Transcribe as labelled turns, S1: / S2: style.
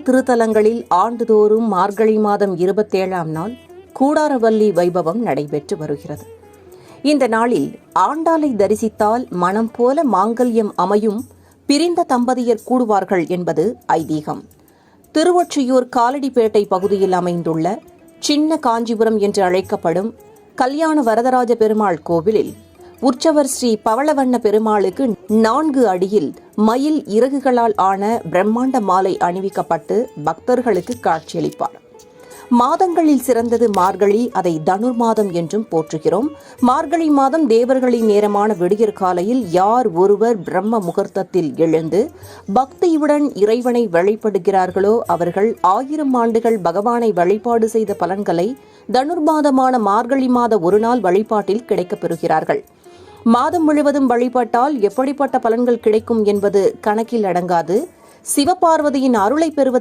S1: திருத்தலங்களில் ஆண்டுதோறும் மார்கழி மாதம் 27ஆம் நாள் கூடாரவல்லி வைபவம் நடைபெற்று வருகிறது. இந்த நாளில் ஆண்டாளை தரிசித்தால் மனம் போல மாங்கல்யம் அமையும், பிரிந்த தம்பதியர் கூடுவார்கள் என்பது ஐதீகம். திருவொற்றியூர் காலடிப்பேட்டை பகுதியில் அமைந்துள்ள சின்ன காஞ்சிபுரம் என்று அழைக்கப்படும் கல்யாண வரதராஜ பெருமாள் கோவிலில் உற்சவர் ஸ்ரீ பவளவண்ண பெருமாளுக்கு 4 அடியில் மயில் இறகுகளால் ஆன பிரம்மாண்ட மாலை அணிவிக்கப்பட்டு பக்தர்களுக்கு காட்சியளிப்பார். மாதங்களில் சிறந்தது மார்கழி, அதை தனுர் மாதம் என்றும் போற்றுகிறோம். மார்கழி மாதம் தேவர்களின் நேரமான விடியற் காலையில் யார் ஒருவர் பிரம்ம முகூர்த்தத்தில் எழுந்து பக்தியுடன் இறைவனை வழிபடுகிறார்களோ அவர்கள் 1000 ஆண்டுகள் பகவானை வழிபாடு செய்த பலன்களை தனுர் மாதமான மார்கழி மாத ஒரு நாள் வழிபாட்டில் கிடைக்கப் பெறுகிறார்கள். மாதம் முழுவதும் வழிபட்டால் எப்படிப்பட்ட பலன்கள் கிடைக்கும் என்பது கணக்கில் அடங்காது. சிவபார்வதியின் அருளை பெறுவது